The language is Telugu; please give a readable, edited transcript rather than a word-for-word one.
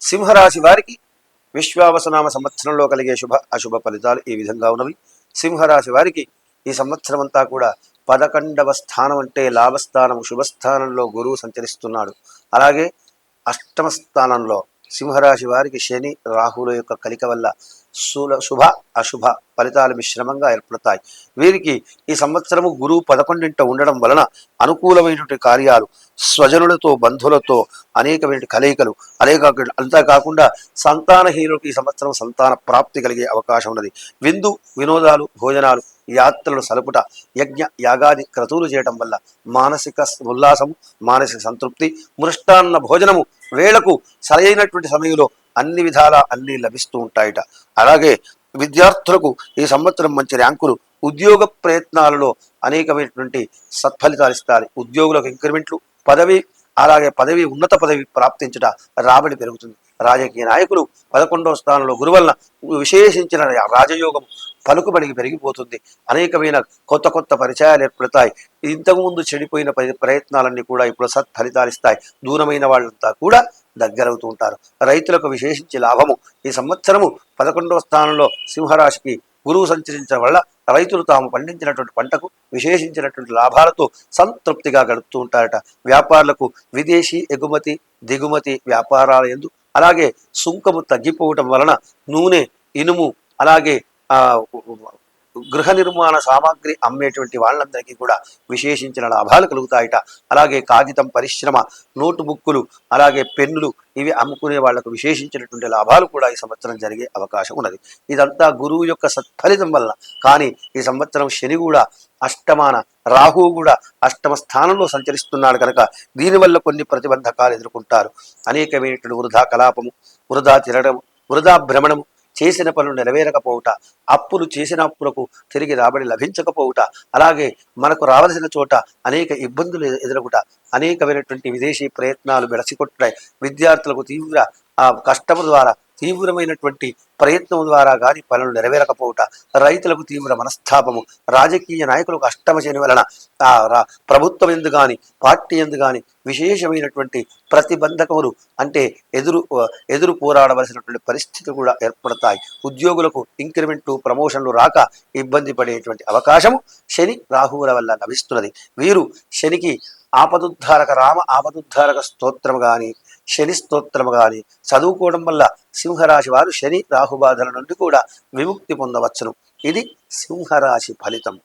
సింహరాశి వారికి విశ్వావసనామ సంవత్సరంలో కలిగే శుభ అశుభ ఫలితాలు ఈ విధంగా ఉన్నవి. సింహరాశి వారికి ఈ సంవత్సరం అంతా కూడా 11వ స్థానం అంటే లాభస్థానం, శుభస్థానంలో గురువు సంచరిస్తున్నాడు. అలాగే అష్టమ స్థానంలో సింహరాశి వారికి శని రాహుల యొక్క కలిక వల్ల శుభ అశుభ ఫలితాలు మిశ్రమంగా ఏర్పడతాయి. వీరికి ఈ సంవత్సరము గురువు 11ంట ఉండడం వలన అనుకూలమైనటువంటి కార్యాలు, స్వజనులతో బంధువులతో అనేకమైన కలయికలు, అంతేకాకుండా సంతానహీనులకు ఈ సంవత్సరం సంతాన ప్రాప్తి కలిగే అవకాశం ఉన్నది. విందు వినోదాలు, భోజనాలు, యాత్రలు సలుపుట, యజ్ఞ యాగాది క్రతువులు చేయటం వల్ల మానసిక ఉల్లాసము, మానసిక సంతృప్తి, మృష్టాన్న భోజనము వేళకు సరైనటువంటి సమయంలో అన్ని విధాలా అన్ని లభిస్తూ ఉంటాయట. అలాగే విద్యార్థులకు ఈ సంవత్సరం మంచి ర్యాంకులు, ఉద్యోగ ప్రయత్నాలలో అనేకమైనటువంటి సత్ఫలితాలు ఇస్తారు. ఉద్యోగులకు ఇంక్రిమెంట్లు, పదవి ఉన్నత పదవి ప్రాప్తించుట, రాబడి పెరుగుతుంది. రాజకీయ నాయకులు 11వ స్థానంలో గురువలన విశేషించిన రాజయోగం పలుకుబడికి పెరిగిపోతుంది. అనేకమైన కొత్త కొత్త పరిచయాలు ఏర్పడతాయి. ఇంతకుముందు చెడిపోయిన ప్రయత్నాలన్నీ కూడా ఇప్పుడు సత్ఫలితాలు ఇస్తాయి. దూరమైన వాళ్ళంతా కూడా దగ్గరవుతూ ఉంటారు. రైతులకు విశేషించి లాభము. ఈ సంవత్సరము 11వ స్థానంలో సింహరాశికి గురువు సంచరించడం వల్ల రైతులు తాము పండించినటువంటి పంటకు విశేషించినటువంటి లాభాలతో సంతృప్తిగా గడుపుతూ ఉంటారట. వ్యాపారులకు విదేశీ ఎగుమతి దిగుమతి వ్యాపారాల యందు, అలాగే సుంకము తగ్గిపోవటం వలన నూనె, ఇనుము, అలాగే గృహ నిర్మాణ సామాగ్రి అమ్మేటువంటి వాళ్ళందరికీ కూడా విశేషించిన లాభాలు కలుగుతాయట. అలాగే కాగితం పరిశ్రమ, నోటు బుక్కులు, అలాగే పెన్నులు ఇవి అమ్ముకునే వాళ్లకు విశేషించినటువంటి లాభాలు కూడా ఈ సంవత్సరం జరిగే అవకాశం ఉన్నది. ఇదంతా గురువు యొక్క సత్ఫలితం వలన. కానీ ఈ సంవత్సరం శని కూడా అష్టమాన, రాహువు కూడా అష్టమ స్థానంలో సంచరిస్తున్నాడు కనుక దీనివల్ల కొన్ని ప్రతిబంధకాలు ఎదుర్కొంటారు. అనేకమైనటువంటి వృధా కలాపము, వృధా తిరగడము, వృధా భ్రమణము, చేసిన పనులు నెరవేరకపోవుట, అప్పులు చేసిన అప్పులకు తిరిగి రాబడి లభించకపోవుట, అలాగే మనకు రావలసిన చోట అనేక ఇబ్బందులు ఎదురగుట, అనేకమైనటువంటి విదేశీ ప్రయత్నాలు బెడసికొట్టాయి. విద్యార్థులకు తీవ్ర కష్టము ద్వారా, తీవ్రమైనటువంటి ప్రయత్నం ద్వారా కానీ పనులు నెరవేరకపోవుట, రైతులకు తీవ్ర మనస్తాపము, రాజకీయ నాయకులకు అష్టమ శని వలన ప్రభుత్వం ఎందు కానీ పార్టీ ఎందు కానీ విశేషమైనటువంటి ప్రతిబంధకములు అంటే ఎదురు పోరాడవలసినటువంటి పరిస్థితులు కూడా ఏర్పడతాయి. ఉద్యోగులకు ఇంక్రిమెంటు, ప్రమోషన్లు రాక ఇబ్బంది పడేటువంటి అవకాశము శని రాహువుల వల్ల లభిస్తున్నది. వీరు శనికి ఆపదుద్ధారక రామ ఆపదుద్ధారక స్తోత్రము కానీ, శని స్తోత్రము కానీ చదువుకోవడం వల్ల సింహరాశి వారు శని రాహుబాధల నుండి కూడా విముక్తి పొందవచ్చును. ఇది సింహరాశి ఫలితం.